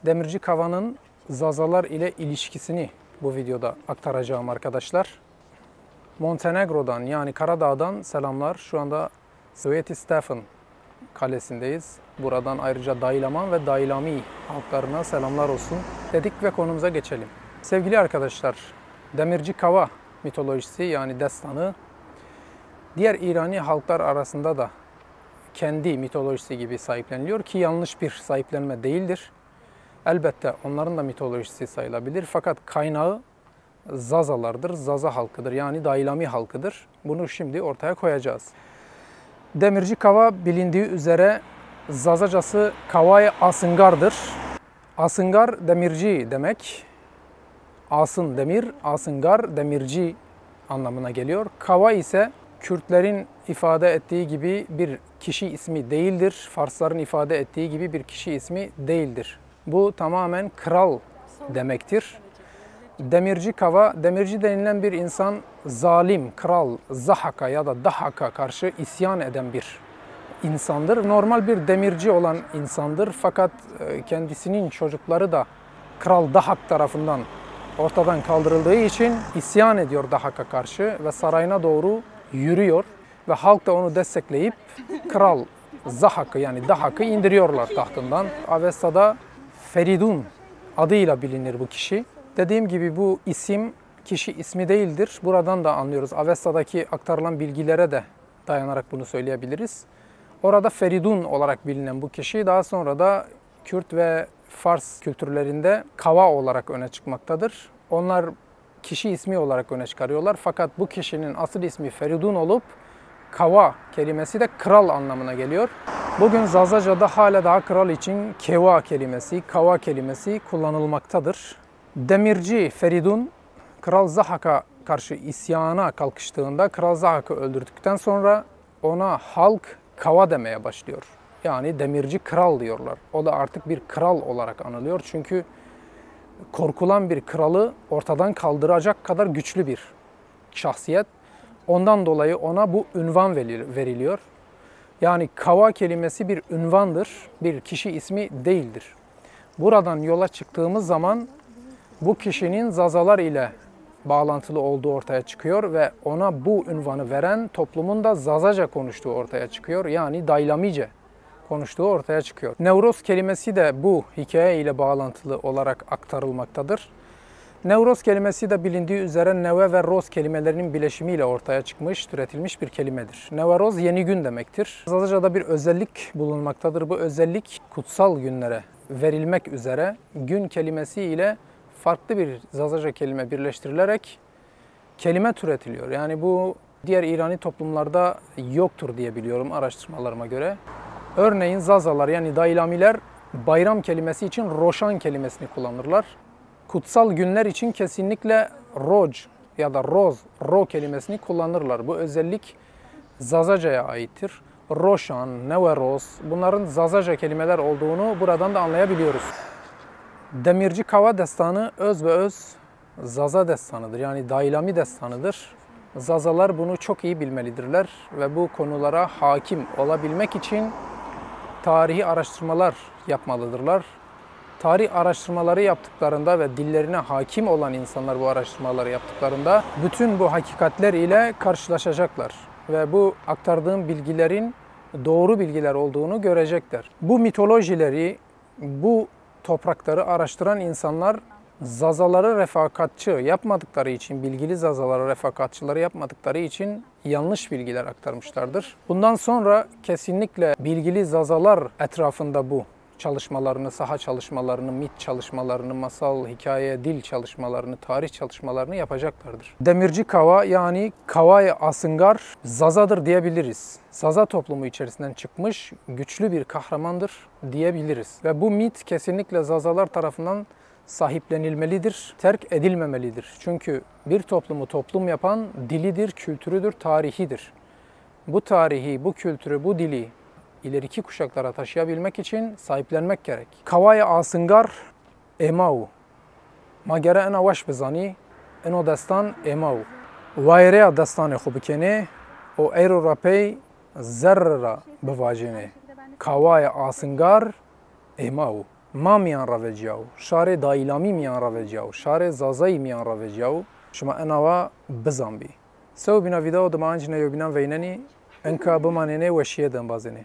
Demirci Kava'nın Zazalar ile ilişkisini bu videoda aktaracağım arkadaşlar. Montenegro'dan yani Karadağ'dan selamlar. Şu anda Sveti Stefan Kalesi'ndeyiz. Buradan ayrıca Daylaman ve Daylami halklarına selamlar olsun dedik ve konumuza geçelim. Sevgili arkadaşlar, Demirci Kava mitolojisi yani destanı diğer İrani halklar arasında da kendi mitolojisi gibi sahipleniliyor ki yanlış bir sahiplenme değildir. Elbette onların da mitolojisi sayılabilir fakat kaynağı Zazalardır, Zaza halkıdır yani Daylami halkıdır. Bunu şimdi ortaya koyacağız. Demirci Kava bilindiği üzere Zazacası Kavay Asıngar'dır. Asıngar demirci demek. Asın demir, Asıngar demirci anlamına geliyor. Kava ise Kürtlerin ifade ettiği gibi bir kişi ismi değildir. Farsların ifade ettiği gibi bir kişi ismi değildir. Bu tamamen kral demektir. Demirci Kava, demirci denilen bir insan zalim, kral, Zahaka ya da Dahaka karşı isyan eden bir insandır. Normal bir demirci olan insandır fakat kendisinin çocukları da Kral Dahak tarafından ortadan kaldırıldığı için isyan ediyor Dahak'a karşı ve sarayına doğru yürüyor ve halk da onu destekleyip Kral Zahak'ı yani Dahak'ı indiriyorlar tahtından. Avesta'da Feridun adıyla bilinir bu kişi. Dediğim gibi bu isim kişi ismi değildir. Buradan da anlıyoruz. Avesta'daki aktarılan bilgilere de dayanarak bunu söyleyebiliriz. Orada Feridun olarak bilinen bu kişi daha sonra da Kürt ve Fars kültürlerinde Kava olarak öne çıkmaktadır. Onlar kişi ismi olarak öne çıkarıyorlar. Fakat bu kişinin asıl ismi Feridun olup Kava kelimesi de kral anlamına geliyor. Bugün Zazaca'da hala daha kral için Keva kelimesi, Kava kelimesi kullanılmaktadır. Demirci Feridun, Kral Zahak'a karşı isyana kalkıştığında Kral Zahak'ı öldürdükten sonra ona halk Kava demeye başlıyor. Yani demirci kral diyorlar. O da artık bir kral olarak anılıyor. Çünkü korkulan bir kralı ortadan kaldıracak kadar güçlü bir şahsiyet. Ondan dolayı ona bu ünvan veriliyor. Yani Kava kelimesi bir ünvandır, bir kişi ismi değildir. Buradan yola çıktığımız zaman bu kişinin Zazalar ile bağlantılı olduğu ortaya çıkıyor ve ona bu ünvanı veren toplumun da Zazaca konuştuğu ortaya çıkıyor. Yani Daylamice konuştuğu ortaya çıkıyor. Nevroz kelimesi de bu hikaye ile bağlantılı olarak aktarılmaktadır. Nevroz kelimesi de bilindiği üzere neve ve roz kelimelerinin bileşimiyle ortaya çıkmış, türetilmiş bir kelimedir. Neveroz yeni gün demektir. Zazaca'da bir özellik bulunmaktadır. Bu özellik kutsal günlere verilmek üzere gün kelimesi ile farklı bir Zazaca kelime birleştirilerek kelime türetiliyor. Yani bu diğer İrani toplumlarda yoktur diye biliyorum araştırmalarıma göre. Örneğin Zazalar yani Daylamiler bayram kelimesi için Roşan kelimesini kullanırlar. Kutsal günler için kesinlikle Roj ya da Roz, Ro kelimesini kullanırlar. Bu özellik Zazaca'ya aittir. Roşan, Neveroz bunların Zazaca kelimeler olduğunu buradan da anlayabiliyoruz. Demirci Kava destanı öz ve öz Zaza destanıdır. Yani Daylami destanıdır. Zazalar bunu çok iyi bilmelidirler ve bu konulara hakim olabilmek için tarihi araştırmalar yapmalıdırlar. Tarih araştırmaları yaptıklarında ve dillerine hakim olan insanlar bu araştırmaları yaptıklarında bütün bu hakikatler ile karşılaşacaklar ve bu aktardığım bilgilerin doğru bilgiler olduğunu görecekler. Bu mitolojileri, bu toprakları araştıran insanlar Zazaları refakatçı yapmadıkları için, bilgili Zazaları refakatçıları yapmadıkları için yanlış bilgiler aktarmışlardır. Bundan sonra kesinlikle bilgili Zazalar etrafında bu çalışmalarını, saha çalışmalarını, mit çalışmalarını, masal, hikaye, dil çalışmalarını, tarih çalışmalarını yapacaklardır. Demirci Kava yani Kavay Asıngar Zazadır diyebiliriz. Zaza toplumu içerisinden çıkmış güçlü bir kahramandır diyebiliriz. Ve bu mit kesinlikle Zazalar tarafından sahiplenilmelidir, terk edilmemelidir. Çünkü bir toplumu toplum yapan dilidir, kültürüdür, tarihidir. Bu tarihi, bu kültürü, bu dili ileriki kuşaklara taşıyabilmek için sahiplenmek gerek. Kavay Asıngar Emau. Magere ena waş bizani, eno destan Emau. Vayreya destanê xwe bikene, o eyro rapey zerra bivajene. Kavay Asıngar Emau. مامیان راوجیاو شار دایلامی میان راوجیاو شار زازایی میان راوجیاو شما انوا بزنبی سو بینا ویداو دمانج نیو بینا ویننی انکا بمانینه وشیه دنبازینه